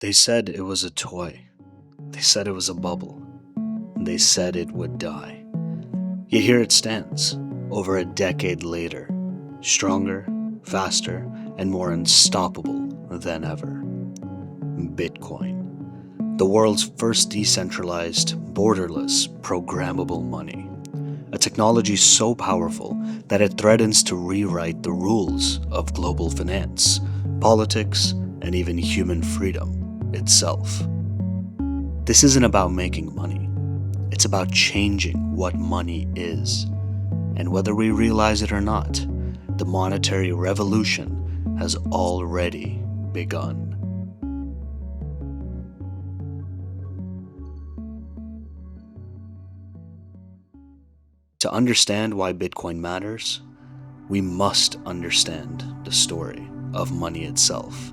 They said it was a toy. They said it was a bubble. They said it would die. Yet here it stands, over a decade later, stronger, faster, and more unstoppable than ever. Bitcoin, the world's first decentralized, borderless, programmable money. A technology so powerful that it threatens to rewrite the rules of global finance, politics, and even human freedom itself. This isn't about making money. It's about changing what money is. And whether we realize it or not, the monetary revolution has already begun. To understand why Bitcoin matters, we must understand the story of money itself.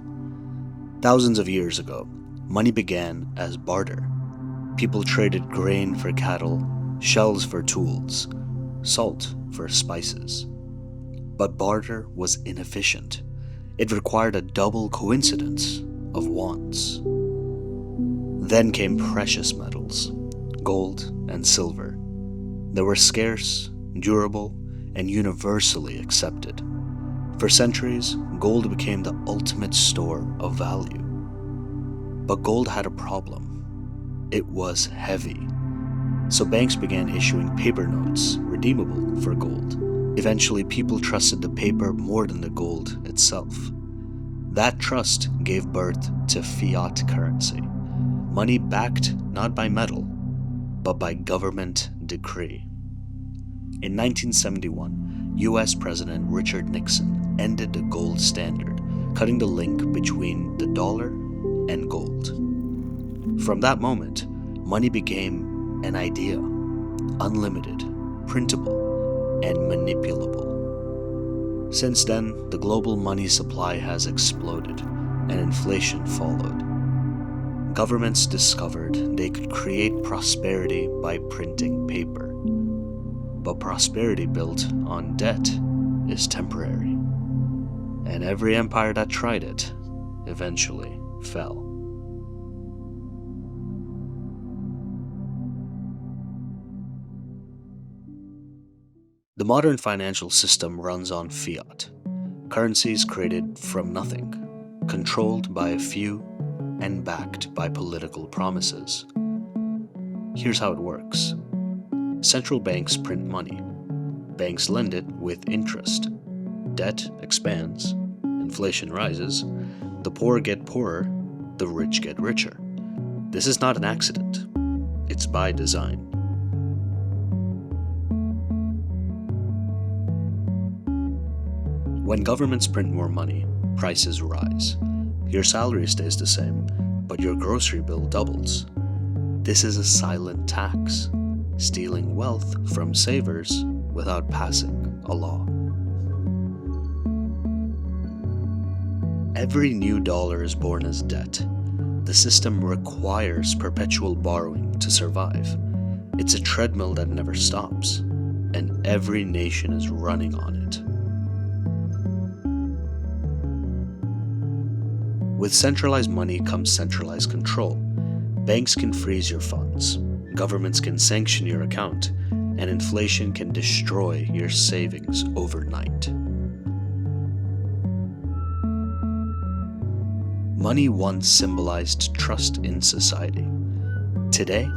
Thousands of years ago, money began as barter. People traded grain for cattle, shells for tools, salt for spices. But barter was inefficient. It required a double coincidence of wants. Then came precious metals, gold and silver. They were scarce, durable, and universally accepted. For centuries, gold became the ultimate store of value. But gold had a problem. It was heavy. So banks began issuing paper notes, redeemable for gold. Eventually, people trusted the paper more than the gold itself. That trust gave birth to fiat currency, money backed not by metal, but by government decree. In 1971, US President Richard Nixon ended the gold standard, cutting the link between the dollar and gold. From that moment, money became an idea, unlimited, printable, and manipulable. Since then, the global money supply has exploded, and inflation followed. Governments discovered they could create prosperity by printing paper. But prosperity built on debt is temporary. And every empire that tried it eventually fell. The modern financial system runs on fiat, currencies created from nothing, controlled by a few, and backed by political promises. Here's how it works. Central banks print money. Banks lend it with interest. Debt expands. Inflation rises. The poor get poorer. The rich get richer. This is not an accident. It's by design. When governments print more money, prices rise. Your salary stays the same, but your grocery bill doubles. This is a silent tax, stealing wealth from savers without passing a law. Every new dollar is born as debt. The system requires perpetual borrowing to survive. It's a treadmill that never stops, and every nation is running on it. With centralized money comes centralized control. Banks can freeze your funds, governments can sanction your account, and inflation can destroy your savings overnight. Money once symbolized trust in society. Today,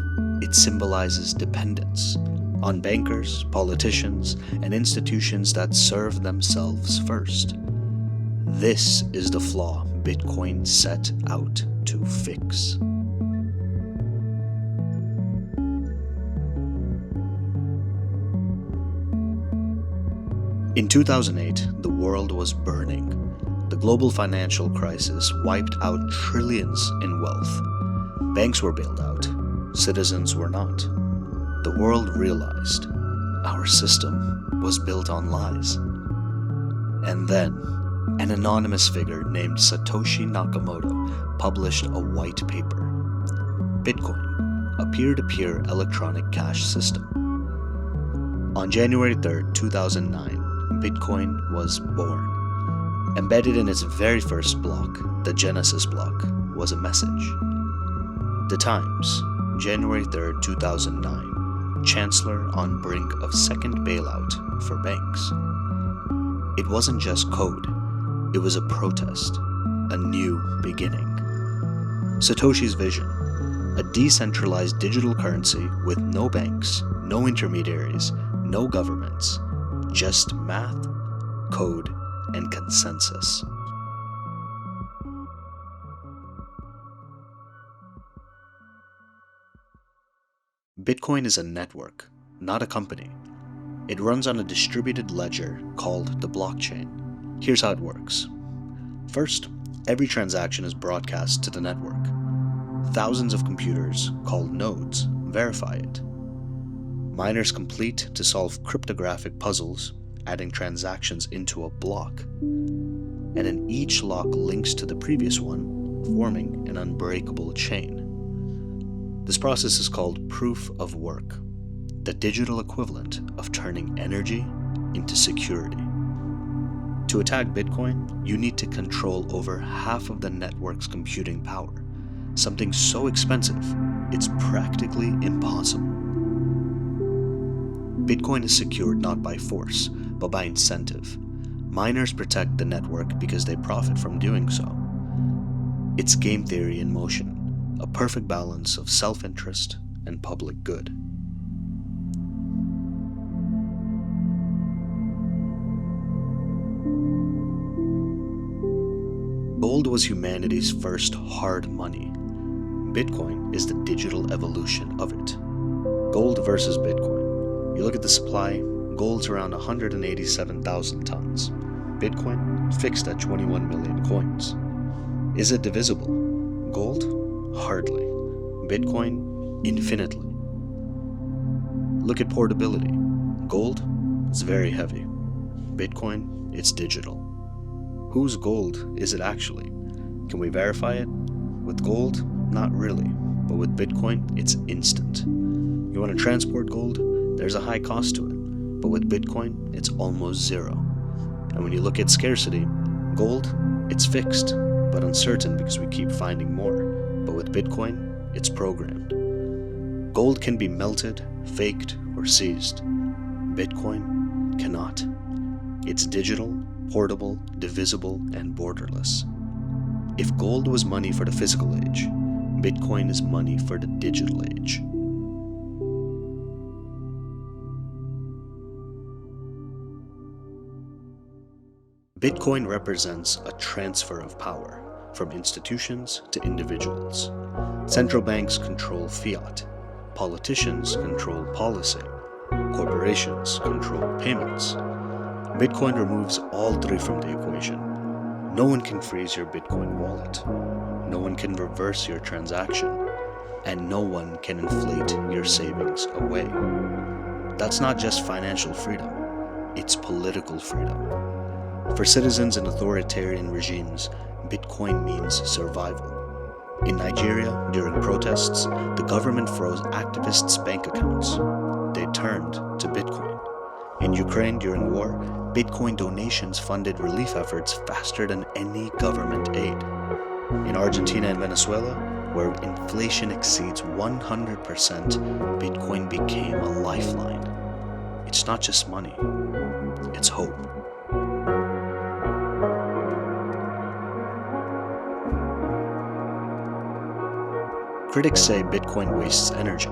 it symbolizes dependence on bankers, politicians, and institutions that serve themselves first. This is the flaw Bitcoin set out to fix. In 2008, the world was burning. The global financial crisis wiped out trillions in wealth. Banks were bailed out. Citizens were not. The world realized our system was built on lies. And then, an anonymous figure named Satoshi Nakamoto published a white paper, Bitcoin, a peer-to-peer electronic cash system. On January 3rd, 2009, Bitcoin was born. Embedded in its very first block, the Genesis block, was a message. The Times, January 3rd, 2009. Chancellor on brink of second bailout for banks. It wasn't just code, it was a protest, a new beginning. Satoshi's vision, a decentralized digital currency with no banks, no intermediaries, no governments, just math, code, and consensus. Bitcoin is a network, not a company. It runs on a distributed ledger called the blockchain. Here's how it works. First, every transaction is broadcast to the network. Thousands of computers, called nodes, verify it. Miners complete to solve cryptographic puzzles, adding transactions into a block. And then each lock links to the previous one, forming an unbreakable chain. This process is called proof of work, the digital equivalent of turning energy into security. To attack Bitcoin, you need to control over half of the network's computing power, something so expensive, it's practically impossible. Bitcoin is secured not by force, but by incentive. Miners protect the network because they profit from doing so. It's game theory in motion, a perfect balance of self-interest and public good. Gold was humanity's first hard money. Bitcoin is the digital evolution of it. Gold versus Bitcoin. You look at the supply, gold's around 187,000 tons. Bitcoin fixed at 21 million coins. Is it divisible? Gold? Hardly. Bitcoin? Infinitely. Look at portability. Gold? It's very heavy. Bitcoin? It's digital. Whose gold is it actually? Can we verify it? With gold? Not really. But with Bitcoin, it's instant. You want to transport gold? There's a high cost to it. But with Bitcoin, it's almost zero. And when you look at scarcity, gold, it's fixed, but uncertain because we keep finding more. But with Bitcoin, it's programmed. Gold can be melted, faked, or seized. Bitcoin cannot. It's digital, portable, divisible, and borderless. If gold was money for the physical age, Bitcoin is money for the digital age. Bitcoin represents a transfer of power from institutions to individuals. Central banks control fiat. Politicians control policy. Corporations control payments. Bitcoin removes all three from the equation. No one can freeze your Bitcoin wallet. No one can reverse your transaction. And no one can inflate your savings away. That's not just financial freedom, it's political freedom. For citizens in authoritarian regimes, Bitcoin means survival. In Nigeria, during protests, the government froze activists' bank accounts. They turned to Bitcoin. In Ukraine during war, Bitcoin donations funded relief efforts faster than any government aid. In Argentina and Venezuela, where inflation exceeds 100%, Bitcoin became a lifeline. It's not just money, it's hope. Critics say Bitcoin wastes energy,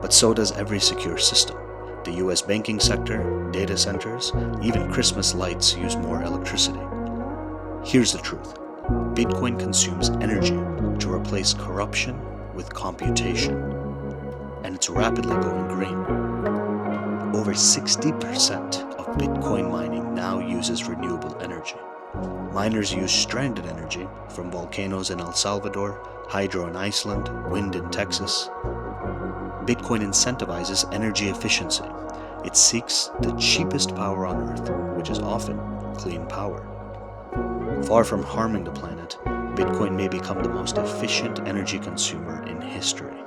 but so does every secure system. The US banking sector, data centers, even Christmas lights use more electricity. Here's the truth. Bitcoin consumes energy to replace corruption with computation. And it's rapidly going green. Over 60% of Bitcoin mining now uses renewable energy. Miners use stranded energy from volcanoes in El Salvador, hydro in Iceland, wind in Texas. Bitcoin incentivizes energy efficiency. It seeks the cheapest power on Earth, which is often clean power. Far from harming the planet, Bitcoin may become the most efficient energy consumer in history.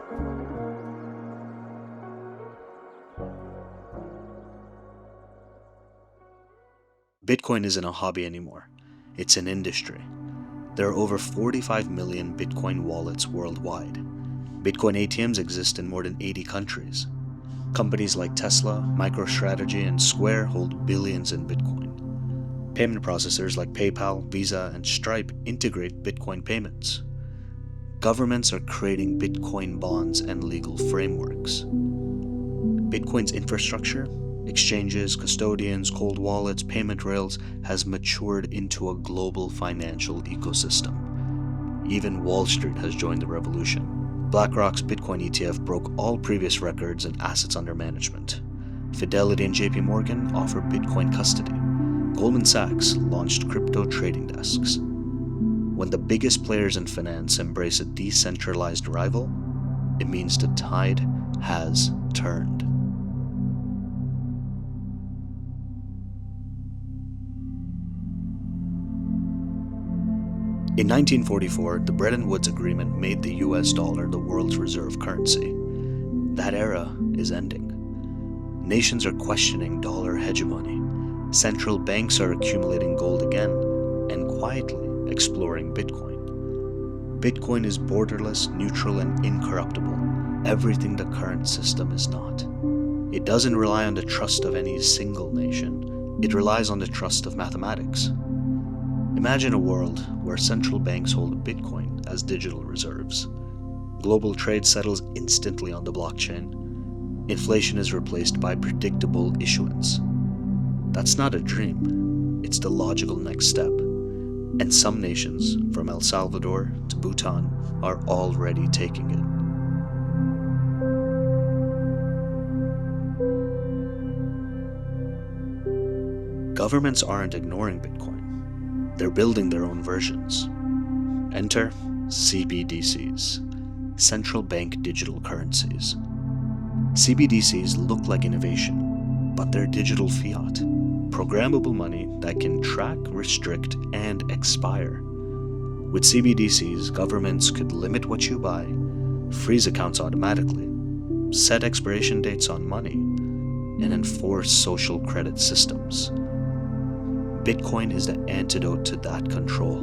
Bitcoin isn't a hobby anymore. It's an industry. There are over 45 million Bitcoin wallets worldwide. Bitcoin ATMs exist in more than 80 countries. Companies like Tesla, MicroStrategy, and Square hold billions in Bitcoin. Payment processors like PayPal, Visa, and Stripe integrate Bitcoin payments. Governments are creating Bitcoin bonds and legal frameworks. Bitcoin's infrastructure, exchanges, custodians, cold wallets, payment rails, has matured into a global financial ecosystem. Even Wall Street has joined the revolution. BlackRock's Bitcoin ETF broke all previous records in assets under management. Fidelity and JP Morgan offer Bitcoin custody. Goldman Sachs launched crypto trading desks. When the biggest players in finance embrace a decentralized rival, it means the tide has turned. In 1944, the Bretton Woods Agreement made the US dollar the world's reserve currency. That era is ending. Nations are questioning dollar hegemony. Central banks are accumulating gold again and quietly exploring Bitcoin. Bitcoin is borderless, neutral, and incorruptible, everything the current system is not. It doesn't rely on the trust of any single nation. It relies on the trust of mathematics. Imagine a world where central banks hold Bitcoin as digital reserves. Global trade settles instantly on the blockchain. Inflation is replaced by predictable issuance. That's not a dream, it's the logical next step. And some nations, from El Salvador to Bhutan, are already taking it. Governments aren't ignoring Bitcoin. They're building their own versions. Enter CBDCs, central bank digital currencies. CBDCs look like innovation, but they're digital fiat, programmable money that can track, restrict, and expire. With CBDCs, governments could limit what you buy, freeze accounts automatically, set expiration dates on money, and enforce social credit systems. Bitcoin is the antidote to that control.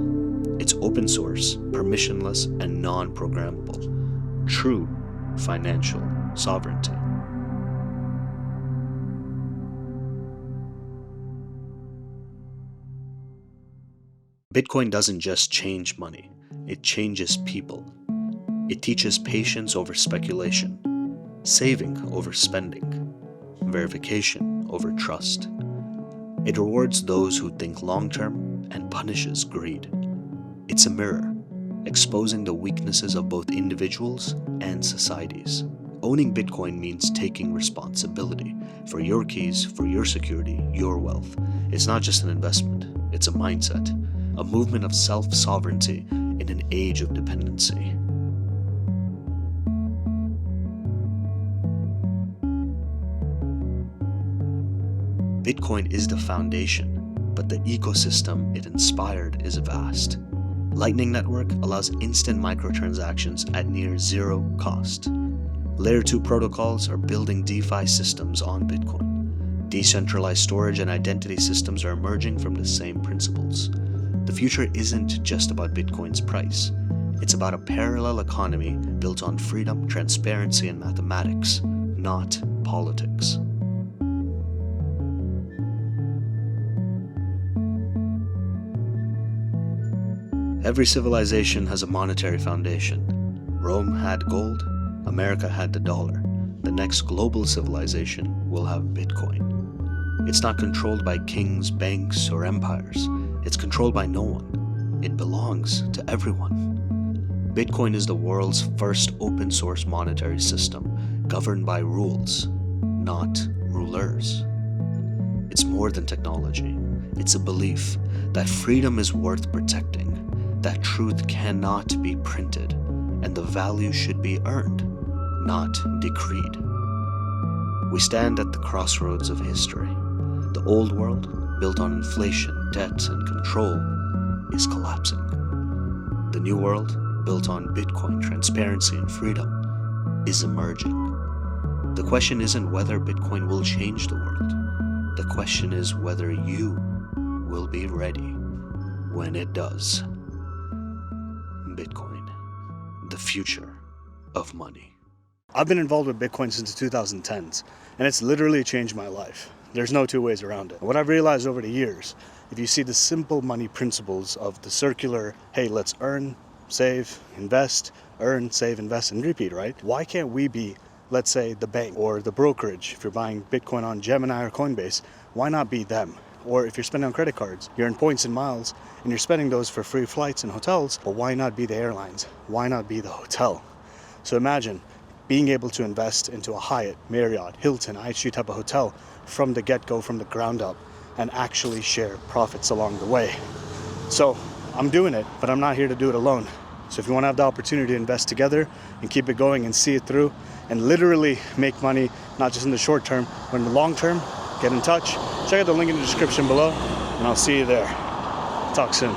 It's open source, permissionless, and non-programmable. True financial sovereignty. Bitcoin doesn't just change money, it changes people. It teaches patience over speculation, saving over spending, verification over trust. It rewards those who think long-term and punishes greed. It's a mirror, exposing the weaknesses of both individuals and societies. Owning Bitcoin means taking responsibility for your keys, for your security, your wealth. It's not just an investment, it's a mindset, a movement of self-sovereignty in an age of dependency. Bitcoin is the foundation, but the ecosystem it inspired is vast. Lightning Network allows instant microtransactions at near zero cost. Layer 2 protocols are building DeFi systems on Bitcoin. Decentralized storage and identity systems are emerging from the same principles. The future isn't just about Bitcoin's price. It's about a parallel economy built on freedom, transparency, and mathematics, not politics. Every civilization has a monetary foundation. Rome had gold, America had the dollar. The next global civilization will have Bitcoin. It's not controlled by kings, banks, or empires. It's controlled by no one. It belongs to everyone. Bitcoin is the world's first open source monetary system, governed by rules, not rulers. It's more than technology. It's a belief that freedom is worth protecting, that truth cannot be printed, and the value should be earned, not decreed. We stand at the crossroads of history. The old world, built on inflation, debt, and control, is collapsing. The new world, built on Bitcoin, transparency, and freedom, is emerging. The question isn't whether Bitcoin will change the world. The question is whether you will be ready when it does. Bitcoin, the future of money. I've been involved with Bitcoin since the 2010s, and it's literally changed my life. There's no two ways around it. What I've realized over the years, if you see the simple money principles of the circular, hey, let's earn, save, invest, earn, save, invest, and repeat, right? Why can't we be, let's say, the bank or the brokerage? If you're buying Bitcoin on Gemini or Coinbase, why not be them? Or if you're spending on credit cards, you earn points and miles, and you're spending those for free flights and hotels, but why not be the airlines? Why not be the hotel? So imagine being able to invest into a Hyatt, Marriott, Hilton, IHG type of hotel from the get-go, from the ground up, and actually share profits along the way. So I'm doing it, but I'm not here to do it alone. So if you want to have the opportunity to invest together and keep it going and see it through and literally make money, not just in the short term, but in the long term, get in touch. Check out the link in the description below, and I'll see you there. Talk soon.